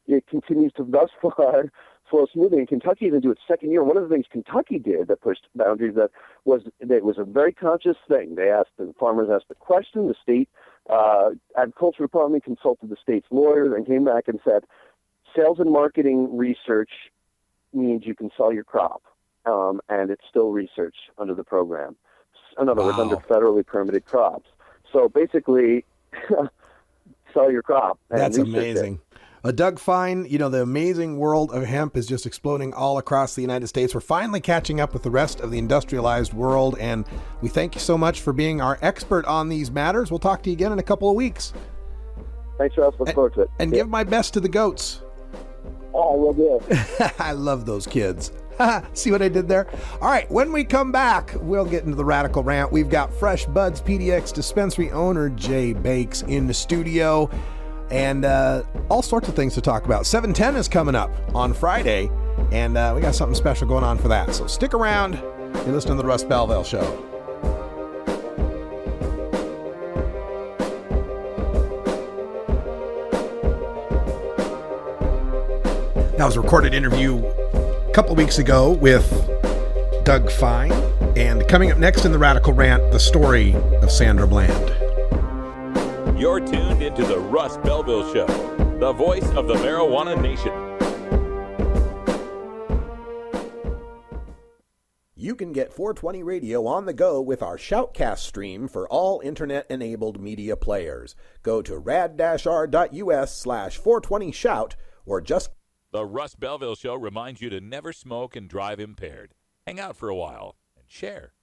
it continues to thus far flow smoothly. And Kentucky even do its second year. One of the things Kentucky did that pushed boundaries that was a very conscious thing. The farmers asked the question, the state agriculture department consulted the state's lawyers and came back and said, sales and marketing research means you can sell your crop, and it's still research under the program. In other words, under federally permitted crops. So basically, sell your crop. That's amazing. Doug Fine, the amazing world of hemp is just exploding all across the United States. We're finally catching up with the rest of the industrialized world, and we thank you so much for being our expert on these matters. We'll talk to you again in a couple of weeks. Thanks, Russ. Look forward to it. And give my best to the goats. Oh, will do. I love those kids. See what I did there? All right, when we come back, we'll get into the radical rant. We've got Fresh Buds PDX dispensary owner Jay Bakes in the studio, and all sorts of things to talk about. 710 is coming up on Friday, and we got something special going on for that. So stick around. You're listening to the Russ Belville Show. That was a recorded interview a couple of weeks ago with Doug Fine, And coming up next in the Radical Rant, the story of Sandra Bland. You're tuned into the Russ Belville Show, the voice of the marijuana nation. You can get 420 Radio on the go with our Shoutcast stream for all internet-enabled media players. Go to rad-r.us/420shout or just... The Russ Belville Show reminds you to never smoke and drive impaired. Hang out for a while and share.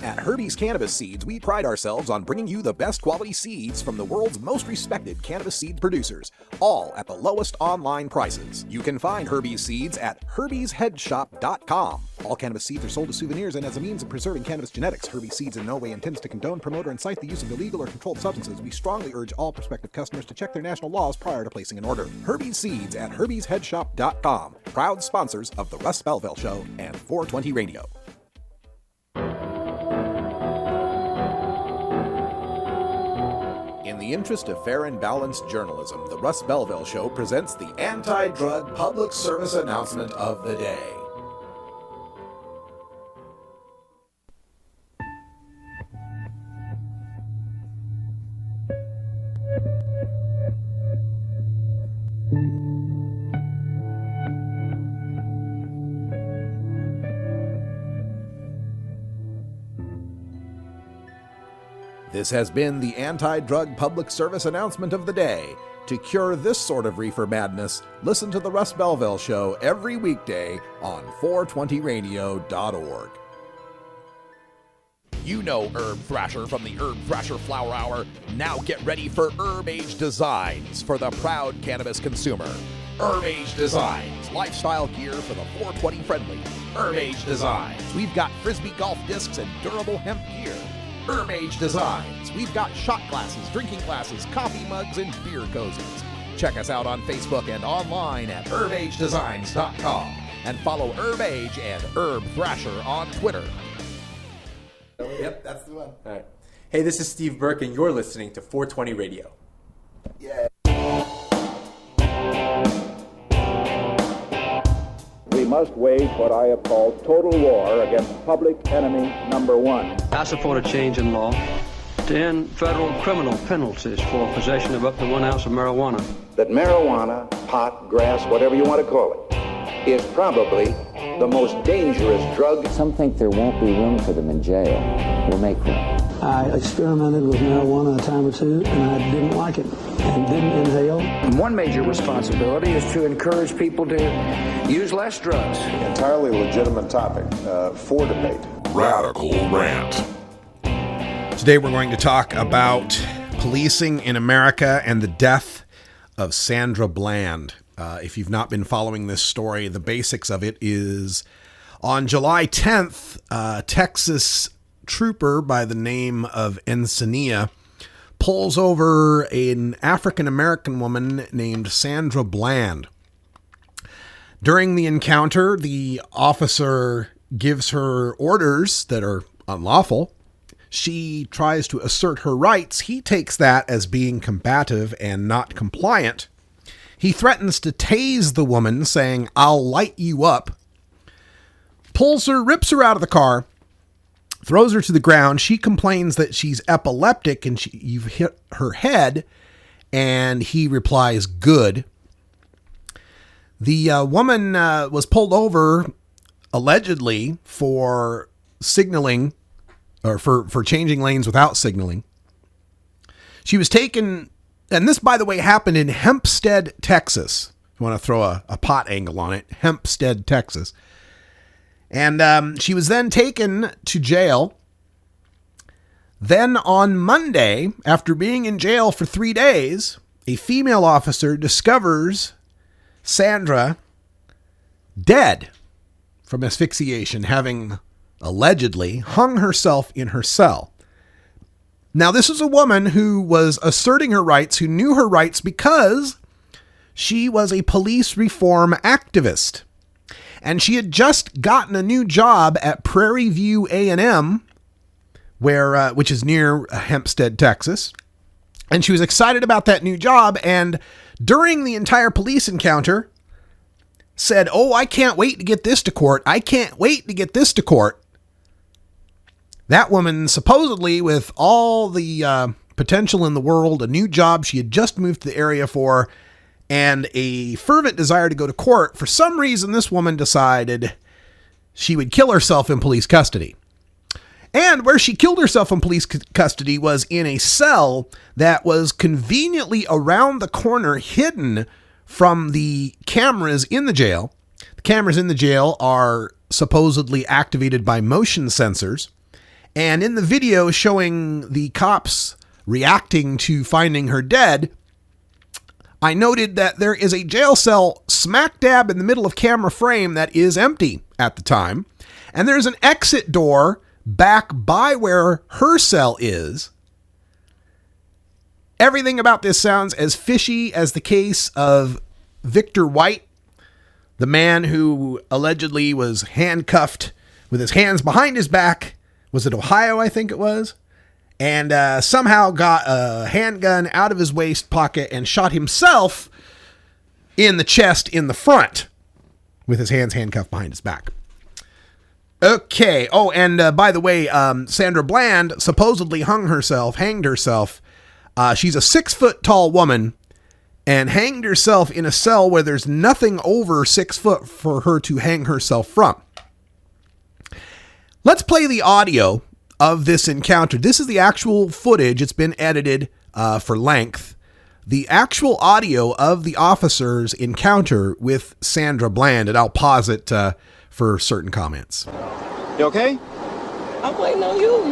At Herbie's Cannabis Seeds, we pride ourselves on bringing you the best quality seeds from the world's most respected cannabis seed producers, all at the lowest online prices. You can find Herbie's Seeds at herbiesheadshop.com. All cannabis seeds are sold as souvenirs and as a means of preserving cannabis genetics. Herbie's Seeds in no way intends to condone, promote, or incite the use of illegal or controlled substances. We strongly urge all prospective customers to check their national laws prior to placing an order. Herbie's Seeds at herbiesheadshop.com. Proud sponsors of the Russ Belville Show and 420 Radio. In the interest of fair and balanced journalism, the Russ Belville Show presents the anti-drug public service announcement of the day. This has been the anti-drug public service announcement of the day. To cure this sort of reefer madness, listen to the Russ Belville Show every weekday on 420radio.org. You know Herb Thrasher from the Herb Thrasher Flower Hour. Now get ready for Herb Age Designs for the proud cannabis consumer. Herb Age Designs, lifestyle gear for the 420 friendly. Herb Age Designs, we've got Frisbee golf discs and durable hemp gear. Herb Age Designs. We've got shot glasses, drinking glasses, coffee mugs, and beer cozies. Check us out on Facebook and online at herbagedesigns.com. And follow Herb Age and Herb Thrasher on Twitter. Yep, that's the one. All right. Hey, this is Steve Burke, and you're listening to 420 Radio. Yeah. We must wage what I have called total war against public enemy number one. I support a change in law to end federal criminal penalties for possession of up to 1 ounce of marijuana. That marijuana, pot, grass, whatever you want to call it, is probably the most dangerous drug. Some think there won't be room for them in jail. We'll make room. I experimented with marijuana a time or two, and I didn't like it and didn't inhale. One major responsibility is to encourage people to use less drugs. Entirely legitimate topic for debate. Radical Rant. Today we're going to talk about policing in America and the death of Sandra Bland. If you've not been following this story, the basics of it is on July 10th, Texas trooper by the name of Encenia pulls over an African-American woman named Sandra Bland. During the encounter, the officer gives her orders that are unlawful. She tries to assert her rights. He takes that as being combative and not compliant. He threatens to tase the woman, saying, "I'll light you up." Pulls her, rips her out of the car, throws her to the ground. She complains that she's epileptic and you've hit her head. And he replies, "Good." The woman was pulled over allegedly for signaling or for changing lanes without signaling. She was taken, and this, by the way, happened in Hempstead, Texas. If you want to throw a pot angle on it, Hempstead, Texas. And she was then taken to jail. Then on Monday, after being in jail for 3 days, a female officer discovers Sandra dead from asphyxiation, having allegedly hung herself in her cell. Now, this is a woman who was asserting her rights, who knew her rights because she was a police reform activist. And she had just gotten a new job at Prairie View A&M, which is near Hempstead, Texas. And she was excited about that new job. And during the entire police encounter, said, "Oh, I can't wait to get this to court. I can't wait to get this to court." That woman, supposedly with all the potential in the world, a new job she had just moved to the area for, and a fervent desire to go to court, for some reason this woman decided she would kill herself in police custody. And where she killed herself in police custody was in a cell that was conveniently around the corner, hidden from the cameras in the jail. The cameras in the jail are supposedly activated by motion sensors. And in the video showing the cops reacting to finding her dead, I noted that there is a jail cell smack dab in the middle of camera frame that is empty at the time. And there's an exit door back by where her cell is. Everything about this sounds as fishy as the case of Victor White, the man who allegedly was handcuffed with his hands behind his back. Was it Ohio, I think it was? And somehow got a handgun out of his waist pocket and shot himself in the chest in the front with his hands handcuffed behind his back. Okay. Oh, and by the way, Sandra Bland supposedly hanged herself. She's a 6 foot tall woman and hanged herself in a cell where there's nothing over 6 foot for her to hang herself from. Let's play the audio of this encounter. This is the actual footage. It's been edited for length. The actual audio of the officer's encounter with Sandra Bland, and I'll pause it for certain comments. You okay? I'm waiting on you.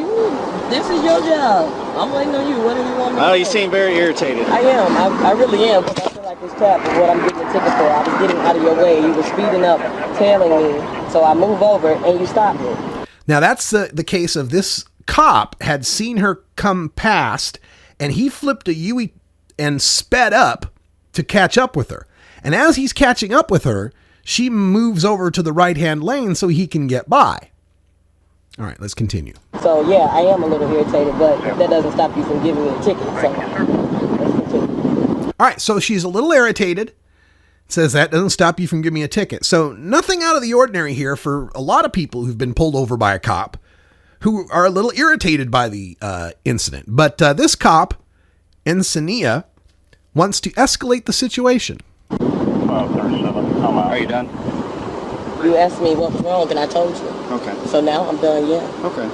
This is your job. I'm waiting on you. What do you want me to do? Oh, you seem very irritated. I am. I really am. Because I feel like this tap is what I'm getting a ticket for. I was getting out of your way. You were speeding up, tailing me. So I move over and you stop me. Now that's the case of this cop had seen her come past and he flipped a U-turn and sped up to catch up with her. And as he's catching up with her, she moves over to the right-hand lane so he can get by. All right, let's continue. So, yeah, I am a little irritated, but that doesn't stop you from giving me a ticket. So, let's continue. All right, so she's a little irritated. Says that doesn't stop you from giving me a ticket. So nothing out of the ordinary here for a lot of people who've been pulled over by a cop who are a little irritated by the incident. But this cop, Encenia, wants to escalate the situation. Are you done? You asked me what was wrong, and I told you. Okay. So now I'm done, yeah. Okay.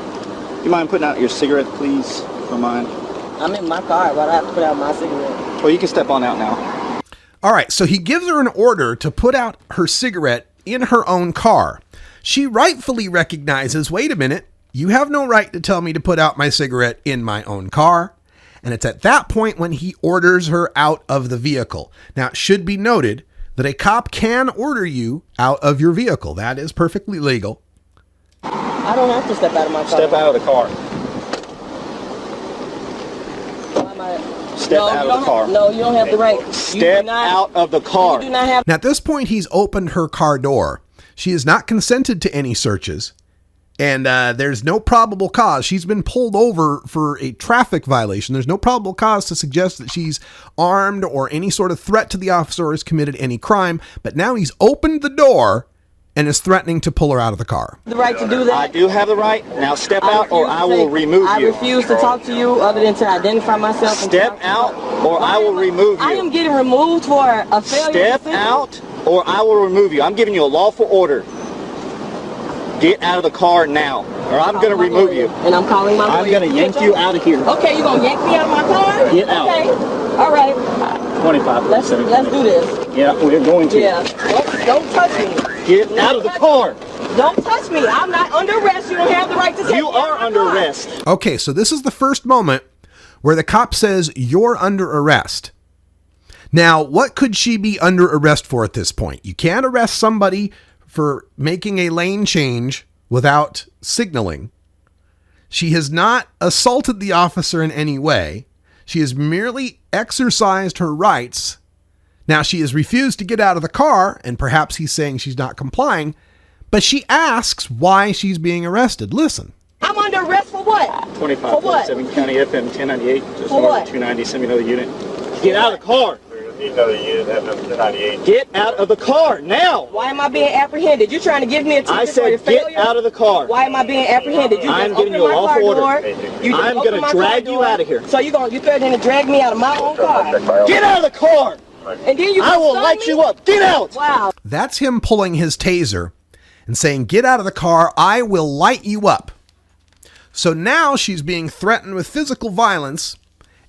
You mind putting out your cigarette, please? Don't mind. I'm in my car. Why do I have to put out my cigarette? Well, you can step on out now. All right, so he gives her an order to put out her cigarette in her own car. She rightfully recognizes, wait a minute, you have no right to tell me to put out my cigarette in my own car. And it's at that point when he orders her out of the vehicle. Now, it should be noted that a cop can order you out of your vehicle. That is perfectly legal. I don't have to step out of my car. Step out of the car. Step out of the car. No, you don't have the right. Step out of the car. You do not have. Now, at this point, he's opened her car door. She has not consented to any searches. And there's no probable cause. She's been pulled over for a traffic violation. There's no probable cause to suggest that she's armed or any sort of threat to the officer or has committed any crime. But now he's opened the door and is threatening to pull her out of the car. The right to do that. I do have the right. Now step out or I will remove you. I refuse to talk to you other than to identify myself. Step out or I will remove you. I am getting removed for a failure. Step out or I will remove you. I'm giving you a lawful order. Get out of the car now, or I'm going to remove you. And I'm calling my lawyer. I'm going to yank you out of here. Okay, you're going to yank me out of my car? Get out. Okay, all right. 25. Let's do this. Yeah, we're going to. Yeah, don't touch me. Get out of the car. Don't touch me. I'm not under arrest. You don't have the right to take me. You are under arrest. Okay, so this is the first moment where the cop says, you're under arrest. Now, what could she be under arrest for at this point? You can't arrest somebody for making a lane change without signaling. She has not assaulted the officer in any way. She has merely exercised her rights. Now, she has refused to get out of the car, and perhaps he's saying she's not complying, but she asks why she's being arrested. Listen. I'm under arrest for what? 25, 47 County FM 1098, just for north what? of 290, send me another unit. Get out of the car. Get out of the car now. Why am I being apprehended? You trying to give me a ticket I for your said failure? get out of the car. Why am I being apprehended? You I'm just giving opened you a my car lawful order. door. You just I'm opened going my to drag car you door. out of here. So you threatening to drag me out of my own car? Get out of the car. And then you I will stun light me? you up. Get out. Wow. That's him pulling his taser and saying, "Get out of the car, I will light you up." So now she's being threatened with physical violence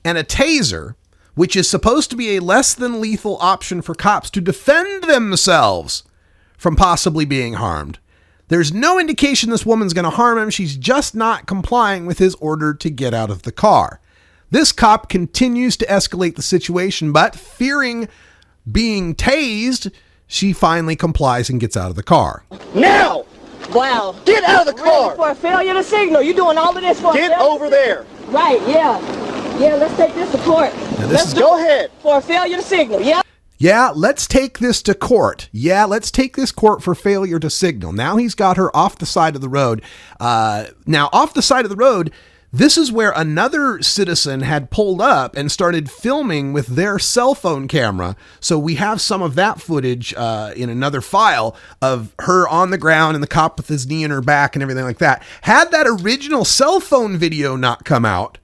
and a taser, which is supposed to be a less than lethal option for cops to defend themselves from possibly being harmed. There's no indication this woman's going to harm him. She's just not complying with his order to get out of the car. This cop continues to escalate the situation, but fearing being tased, she finally complies and gets out of the car. Now! Wow. Get out of the car! Really, for a failure to signal. You doing all of this for a Get failure over to there. signal? Right, yeah. Yeah, let's take this to court. Go ahead. For a failure to signal, yeah? Yeah, let's take this to court. Yeah, let's take this court for failure to signal. Now he's got her off the side of the road. Now, off the side of the road, this is where another citizen had pulled up and started filming with their cell phone camera. So we have some of that footage in another file of her on the ground and the cop with his knee in her back and everything like that. Had that original cell phone video not come out,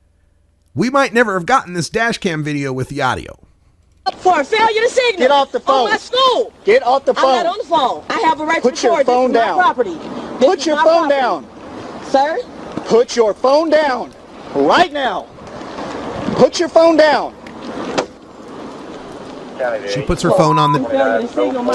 we might never have gotten this dash cam video with the audio. For a failure to signal. Get off the phone. On my school. Get off the phone. I'm not on the phone. I have a right Put to your record. phone This is down. my property. Put your phone down. Sir? Put your phone down. Right now. Put your phone down. She puts her phone on the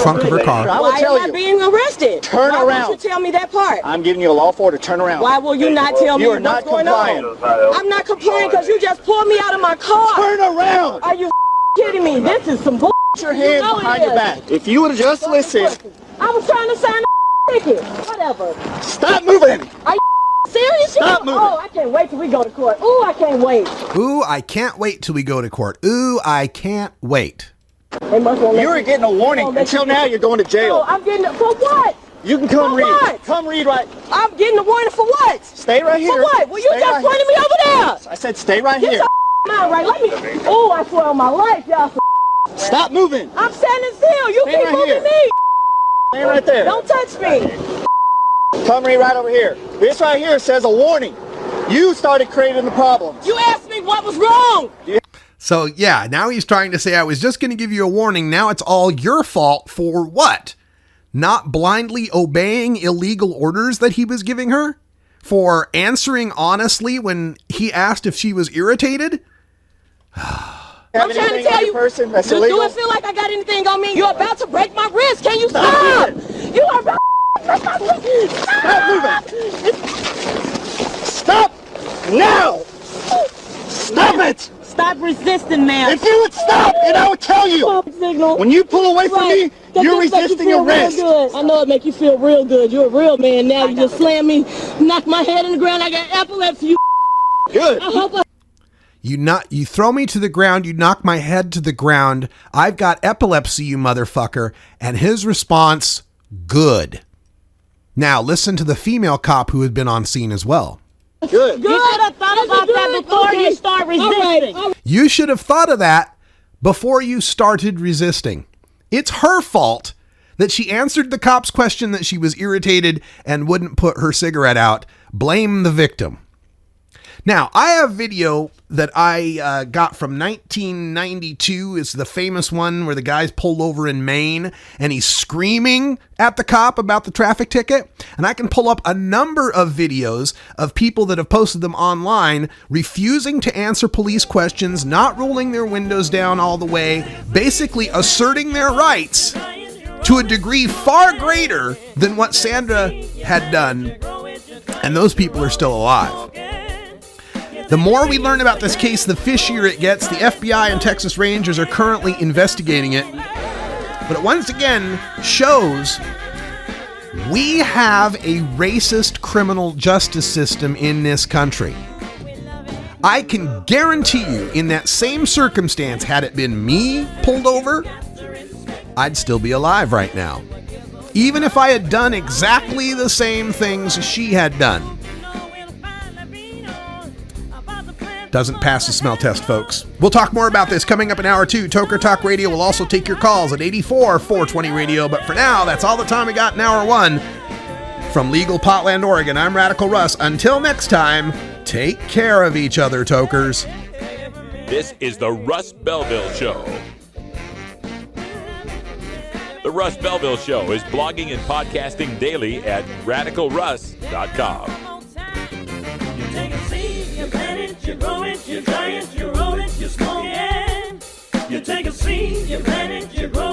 trunk of her car. Why am I being arrested? Turn Why around. won't you tell me that part? I'm giving you a lawful order. Turn around. Why will you not tell me You are not what's going complying. on? I'm not complying because you just pulled me out of my car. Turn around. Are you kidding me? This is some bull. Put your hands behind your back. If you would have just listened. I was trying to sign a ticket. Whatever. Stop moving. Are you serious? Stop moving. Oh, I can't wait till we go to court. Ooh, I can't wait. Ooh, I can't wait till we go to court. Ooh, I can't wait. They must won't let You were me- getting a warning. won't let Until you- now, you're going to No, jail. I'm getting for what? You can come For read. what? Come read right. I'm getting a warning for what? Stay right here. For what? Well, you Stay just right pointed me over there. I said stay right Get here. your mind right. Let me. Oh, I swear on my life, y'all. Stop moving. I'm standing still. You Stay keep right moving here. me. Stay right there. Don't touch me. Come read right over here. This right here says a warning. You started creating the problems. You asked me what was wrong. So yeah, now he's trying to say, I was just going to give you a warning. Now it's all your fault for what? Not blindly obeying illegal orders that he was giving her? For answering honestly when he asked if she was irritated? I'm trying to tell you. Person that's Do illegal? it feel like I got anything on me? You're about to break my wrist. Can you stop? You are about to break my wrist. Stop moving. Stop now. Stop it. Stop resisting, man. If you would stop, and I would tell you. Signal. When you pull away from me, you're resisting arrest. I know it make you feel real good. You're a real man now. You just slam me, knock my head in the ground. I got epilepsy. You Good. I hope I You throw me to the ground, you knock my head to the ground. I've got epilepsy, you motherfucker. And his response, good. Now listen to the female cop who had been on scene as well. Good. You should have thought about that before you start resisting. All right. You should have thought of that before you started resisting. It's her fault that she answered the cop's question that she was irritated and wouldn't put her cigarette out. Blame the victim. Now, I have video that I got from 1992. It's the famous one where the guy's pulled over in Maine and he's screaming at the cop about the traffic ticket. And I can pull up a number of videos of people that have posted them online, refusing to answer police questions, not rolling their windows down all the way, basically asserting their rights to a degree far greater than what Sandra had done. And those people are still alive. The more we learn about this case, the fishier it gets. The FBI and Texas Rangers are currently investigating it. But it once again shows we have a racist criminal justice system in this country. I can guarantee you, in that same circumstance, had it been me pulled over, I'd still be alive right now. Even if I had done exactly the same things she had done. Doesn't pass the smell test, folks. We'll talk more about this coming up in hour 2. Toker Talk Radio will also take your calls at 84-420 radio. But for now, that's all the time we got in hour 1. From Legal Potland, Oregon, I'm Radical Russ. Until next time, take care of each other, tokers. This is the Russ Belville Show. The Russ Belville Show is blogging and podcasting daily at radicalruss.com. You take a seed, you plant it, you grow it, you dry it, you roll it, you smoke it. You take a seed, you plant it, you grow